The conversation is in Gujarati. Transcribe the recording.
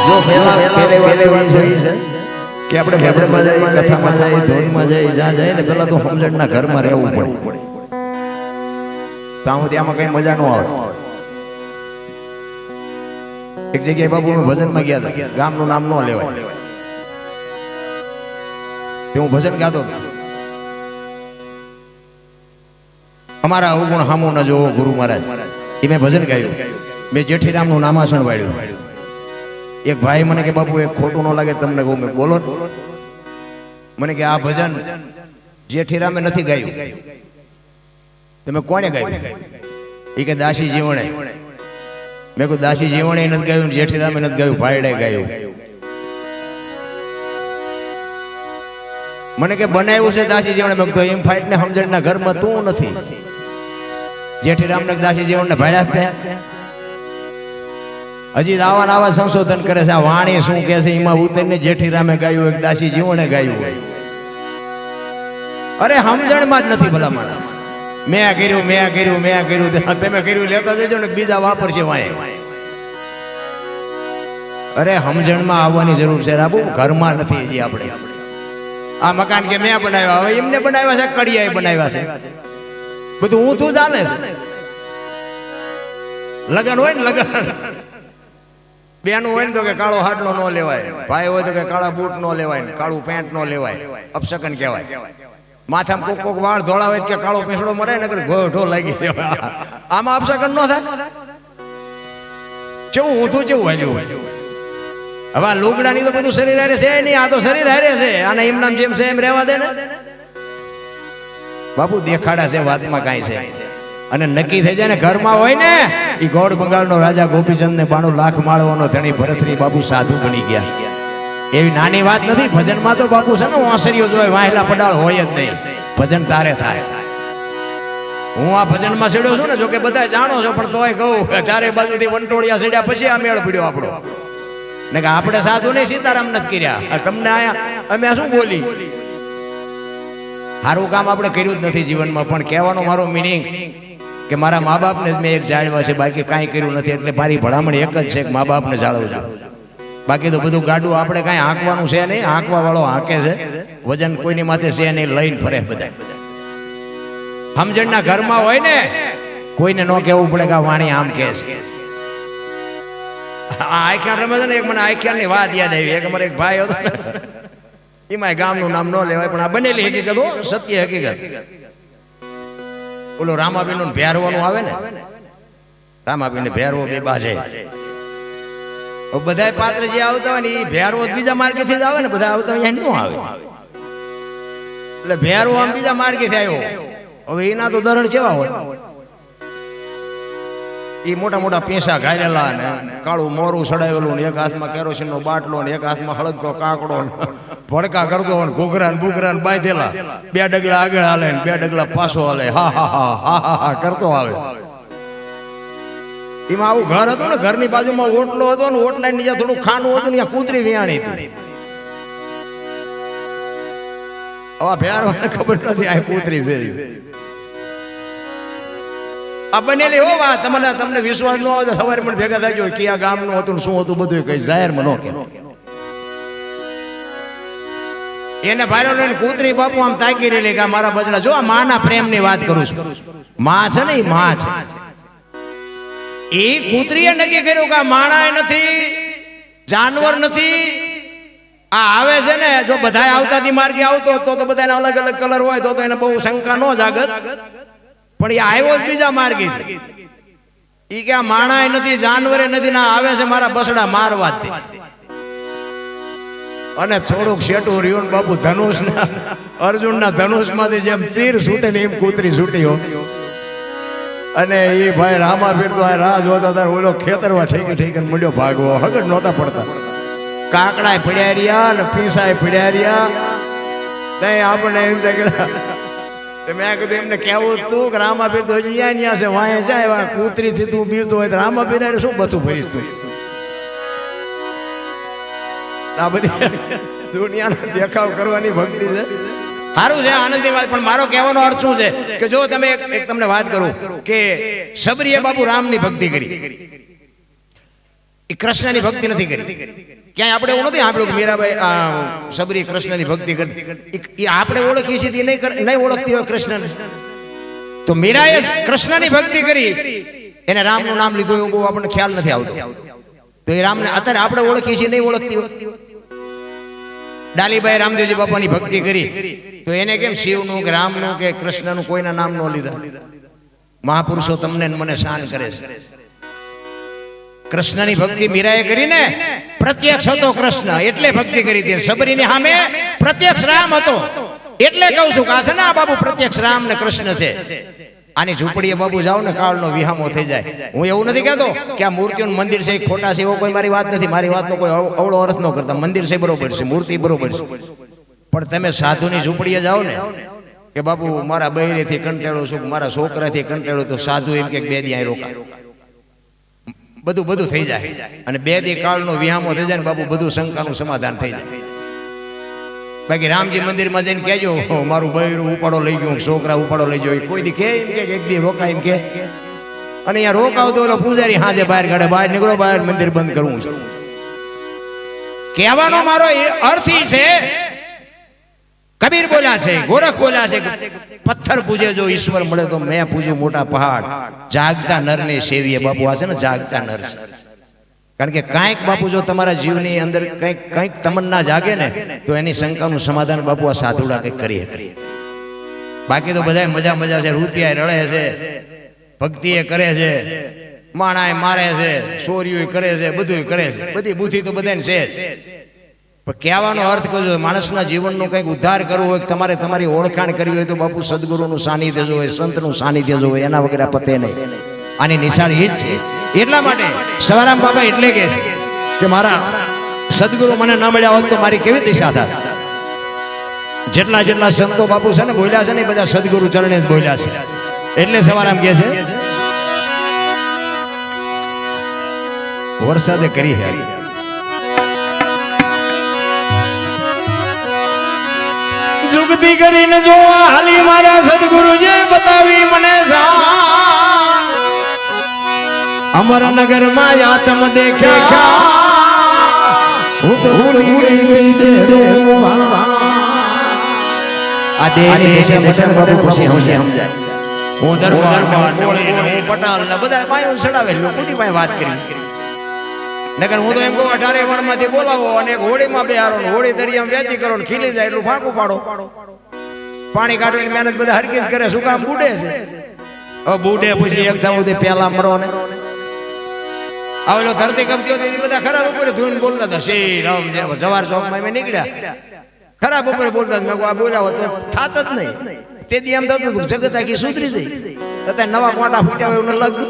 જો પહેલી વાત છે કે આપણે ભજનમાં જઈએ, કથામાં જઈએ, ધૂનમાં જઈએ, જ્યાં જઈએ ને પેલા તો સમજણના ઘરમાં રહેવું પડે. ત્યાં સુધી આમાં કઈ મજા ન આવે. એક જગ્યાએ બાપુ અમે ભજનમાં ગયા હતા, ગામનું નામ ન લેવાય, હું ભજન ગાતો હતો. અમારા અવગુણ હામો ન જોવો ગુરુ મહારાજ, એ મેં ભજન ગાયું. મેં જેઠીરામનું નામાસણ વાળ્યું. એક ભાઈ મને કે બાપુ એક ખોટું ન લાગે તમને કહું, મેં બોલો. મને કે આ ભજન જેઠીરામે નથી ગાયું. તમે કોને ગાયું? એ કે દાસી જીવણે. મેં કહ્યું દાસી જીવણે નથી ગાયું, જેઠીરામે નથી ગાયું, ભાઈડે ગાયું. મને કે બનાવ્યું છે દાસી જીવણે. મેં કીધું એમ ફાઈટ ને સમજણના ઘરમાં તું નથી. જેઠીરામ ને દાસી જીવણ ને ભાડ્યા થયા. હજી આવા આવા સંશોધન કરે છે. આ વાણી શું કે છે એમાં ઉતરીને જેઠીરામે ગાયું, એક દાસી જીવણે ગાયું. અરે સમજણમાં જ નથી ભલામણ. મેં આ કર્યું, મેં આ કર્યું, મેં આ કર્યું. તમે કર્યું લેતા જજો ને બીજા વાપરશે વાય. અરે સમજણમાં આવવાની જરૂર છે રાબુ, ઘરમાં નથી હજી. આપણે આ મકાન કે મેં બનાવ્યા, હવે એમને બનાવ્યા છે, કડિયાએ બનાવ્યા છે, બધું હું તું ચાલે છે. લગન હોય ને લગન, બેનું હોય ને તો કે કાળો હાડલો ન લેવાય, ભાઈ હોય તો કે કાળા બૂટ ન લેવાય, કાળું પેન્ટ ન લેવાય, અપશકન કહેવાય. માથામાં કોક કોક વાળ ધોળા હોય કે કાળો પેસડો મરે ને ઘોઢો લાગી જાય. આમાં અપશકન ન થાય. કેવું ઊંધું કેવું વાલ્યું. હવે લુગડાની તો બધું શરીર હારે છે નહીં, આ તો શરીર હારે છે. આને એમનામ જેમ છે એમ રહેવા દે ને બાપુ. દેખાડા છે, વાતમાં કાંઈ છે. અને નક્કી થઈ જાય ને ઘરમાં હોય ને, એ ગોળ બંગાળનો રાજા ગોપીચંદ ને 92 લાખ માળવાનો ધણી ભરતરી બાપુ સાધુ બની ગયા. એવી નાની વાત નથી. ભજનમાં તો બાપુ છે ને ઓસરીઓ જોય, વાહેલા પડાળ હોય જ નહીં. ભજન તારે થાય. હું આ ભજનમાં સીડ્યો છું ને, જોકે બધા જાણો છો, પણ તોય કહું, ચારે બાજુથી વંટોળિયા સીડ્યા પછી આ મેળ પડ્યો આપણો. ને કે આપણે સાધુ ને સીતારામ નથી કર્યા. તમને આયા અમે શું બોલી? સારું કામ આપણે કર્યું જ નથી જીવનમાં. પણ કહેવાનો મારો મિનિંગ કે મારા મા બાપને મેં એક જાળવા છે, બાકી કાંઈ કર્યું નથી. એટલે મારી ભલામણ એક જ છે કે મા બાપને જાળવજો. બાકી તો બધું ગાડું આપણે કાંઈ હાંકવાનું છે નહીં. હાંકવા વાળો હાંકે છે, વજન કોઈની માથે છે નહીં, લઈને ફરે બધા. સમજણના ઘરમાં હોય ને, કોઈને ન કહેવું પડે કે આ વાણી આમ કહે છે. આ આખ્યાન રમે છે ને, એક મને આખ્યાનની વાત યાદ આવી. એક અમારે એક ભાઈ હતો ને, એમાં ગામનું નામ ન લેવાય, પણ આ બનેલી હકીકત, સત્ય હકીકત. ઓલો રામાબીન નું ભેરવાનું આવે ને, રામાબીન ને ભેરવો બે બાજે. બધા પાત્ર જે આવતા હોય ને, એ ભેરવો બીજા માર્ગેથી જ આવે ને. બધા આવતા અહીંયા ન આવે. એટલે ભેરવો આમ બીજા માર્ગેથી આવ્યો. હવે એના તો ધરણ કેવા હોય? એ મોટા મોટા પીસા ઘાયરેલા ને કાળું મોરું સડાવેલું ને, એક હાથમાં કેરોસીન નો બાટલો ને, એક હાથમાં હળગતો કાકડો ને, ભડકા કરતો ને, ઘૂઘરા ને બુઘરા ને બાંધેલા, 2 ડગલા આગળ હાલે ને 2 ડગલા પાછો હાલે, હા હા હા હા હા હા કરતો આવે. એમાં આવું ઘર હતું ને, ઘરની બાજુમાં ઓટલો હતો ને, ઓટલા ની જ્યાં થોડું ખાનું હતું ને, કૂતરી વિયાણી હતી. હવે ભેરવાને ખબર નથી આ કૂતરી છે. આ બનેલી હો વાત. તમને વિશ્વાસ ન આવે તો સવારે મને ભેગા થાય કે આ ગામનું હતું શું હતું બધું કઈ જાહેરમાં ન કે. એને ભાઈરો લઈને કૂતરી બાપુ આમ તાકી રહેલી કે મારા બચડા. જો આ માના પ્રેમની વાત કરું છું. માં છે ને, એ માં છે. એ કૂતરીએ નક્કી કર્યું કે આ માણા નથી, જાનવર નથી. આ આવે છે ને, જો બધા આવતાથી માર્ગે આવતો તો બધાને અલગ અલગ કલર હોય તો એને બહુ શંકા ન જાગત. પણ એ આવ્યો જ બીજા માર્ગે. એ કે આ માણાય નથી, જાનવરે નથી, ના આવે છે મારા બસડા મારવા જ. અને થોડુંક શેટું રહ્યું બાપુ, ધનુષ ના અર્જુન ના ધનુષ માંથી જેમ તીર છૂટે ને એમ કૂતરી છૂટી હો. અને એ ભાઈ રામા ફેરતો આ રાહ જોતા હતા. ઓલો ખેતરવા ઠેકી ઠેકીને મંડ્યો ભાગવો. હગડ નહોતા પડતા. કાકડાય પડ્યા રહ્યા ને પીસાય પડ્યા રહ્યા. નહીં આપણે એમ થાય મેં કીધું એમને કેવું તું કે રામા ફેર તો હજી અહીંયા છે, વાંહે જાય. કૂતરી થી તું બીરતો હોય તો રામા ફેર શું બચું ફરીશ તું? આ બધી દુનિયાનો દેખાવ કરવાની ભક્તિ છે. સારું છે, આનંદની વાત. પણ મારો કહેવાનો અર્થ શું છે કે જો તમે એક તમને વાત કરું કે સબરીએ બાપુ રામની ભક્તિ કરી. એ કૃષ્ણની ભક્તિ નથી કરી. ક્યાંય આપણે એવું નથી સાંભળ્યું કે મીરાબાઈ સબરી કૃષ્ણની ભક્તિ કરતી. એ આપણે ઓળખીએ છીએ નહીં ઓળખતી હોય કૃષ્ણને. તો મીરાએ કૃષ્ણની ભક્તિ કરી, એને રામનું નામ લીધું એવું બહુ આપણને ખ્યાલ નથી આવતો. તો એ રામને અત્યારે આપણે ઓળખીએ છીએ નહીં ઓળખતી હોય. ડાલીબાઈ રામદેવજી બાપાની ભક્તિ કરી, તો એને કેમ શિવનું કે રામનું કે કૃષ્ણનું કોઈના નામ ન લીધા? મહાપુરુષો તમને મને શાન કરે છે. કૃષ્ણની ભક્તિ મીરાએ કરીને પ્રત્યક્ષ હતો કૃષ્ણ એટલે ભક્તિ કરી હતી. સબરીની સામે પ્રત્યક્ષ રામ હતો એટલે કહું છું કે આ છે ને આ બાબુ પ્રત્યક્ષ રામ ને કૃષ્ણ છે. આની ઝૂંપડીએ બાબુ જાઓ ને કાળનો વિહામો થઈ જાય. હું એવું નથી કહેતો કે આ મૂર્તિઓનું મંદિર છે ખોટા છે, એવો કોઈ મારી વાત નથી. મારી વાતનો કોઈ અવળો અર્થ ન કરતા. મંદિર છે બરોબર છે, મૂર્તિ બરોબર છે, પણ તમે સાધુની ઝૂંપડીએ જાઓ ને કે બાબુ મારા બહેરેથી કંટાળો છું, મારા છોકરાથી કંટાળો, તો સાધુ એમ કે 2 દી અહીં રોકા, બધું થઈ જાય. અને 2 દી કાળનો વિહામો થઈ જાય ને બાબુ બધું શંકાનું સમાધાન થઈ જાય. બાકી રામજી મંદિરમાં જઈને કહેજો મારું બૈરું ઉપાડો લઈ ગયું, છોકરા ઉપાડો લઈ ગયો, કોઈ દી કે એમ કે 1 દી રોકાય એમ કે. અને અહીંયા રોકાવતો એટલે પૂજારી હાજે બહાર કાઢે, બહાર નીકળો, બહાર મંદિર બંધ કરવું છે. કહેવાનો મારો અર્થ ઈ છે, કબીર બોલ્યા છે, ગોરખ બોલ્યા છે, પથ્થર પૂજે જો ઈશ્વર મળે તો મેં પૂજ્યું મોટા પહાડ. જાગતા નરને સેવીએ. બાપુ આ છે ને જાગતા નર છે. કારણ કે કાંઈક બાપુ જો તમારા જીવની અંદર કંઈક તમન્ના જાગે ને તો એની શંકાનું સમાધાન બાપુ આ સાધુડા કંઈક કરી શકે. બાકી તો બધા મજા છે, રૂપિયા રળે છે, ભક્તિ એ કરે છે, માણાએ મારે છે, ચોરીઓ કરે છે, બધું કરે છે, બધી બુદ્ધિ તો બધાને છે જ. પણ કહેવાનો અર્થ કહો, માણસના જીવનનો કંઈક ઉદ્ધાર કરવો હોય, તમારે તમારી ઓળખાણ કરવી હોય તો બાપુ સદગુરુનું સાનિધ્ય જોવે, સંતનું સાનિધ્ય જોવે, એના વગર આ પતે નહીં. આની નિશાની એ જ છે. એટલા માટે સવારામ બાબા એટલે કહે છે કે મારા સદગુરુ મને ન મળ્યા હોત તો મારી કેવી દિશા થાત. જેટલા સંતો બાપુ છે ને બોલ્યા છે ને બધા સદગુરુ ચરણે જ બોલ્યા છે. એટલે સવારામ કહે છે વરસાદે કરી છે જુગતી કરીને જો હાલી મારા સદગુરુજી બતાવી મને અમરનગર માં આત્મ દેખે હું તો આ દેહની દિશા મટન બાબુ ખુશી સમજાય. હું દરબારમાં કોળી ને હું પટાલ ને બધા પાયો ચડાવે લોકોની પાસે વાત કરી. નકર હું તો એમ કહું 18 વણમાંથી બોલાવો અને એક હોળીમાં બેહારો ને હોળી દરિયામાં વેચી કરો ને ખીલી જાય એટલું ફાંકું પાડો. પાણી કાઢવાની મહેનત બધા હરકીજ કરે, શું કામ બુડે છે. હવે બુડે પછી એક થાવ પેલા મરો ને આવેલો ધરતી કપતી હતી બધા ખરાબ ઉપર ધૂન બોલતા હતા. શ્રી રામ જય જવાર ચોકમાં મેં નીકળ્યા ખરાબ ઉપર બોલતા. મેં આ બોલ્યા તો થાત જ નહીં. તે દી એમ થતું જગત આખી સુધરી જઈ. અત્યારે નવા કોટા ફૂટ્યા હોય એવું લાગતું.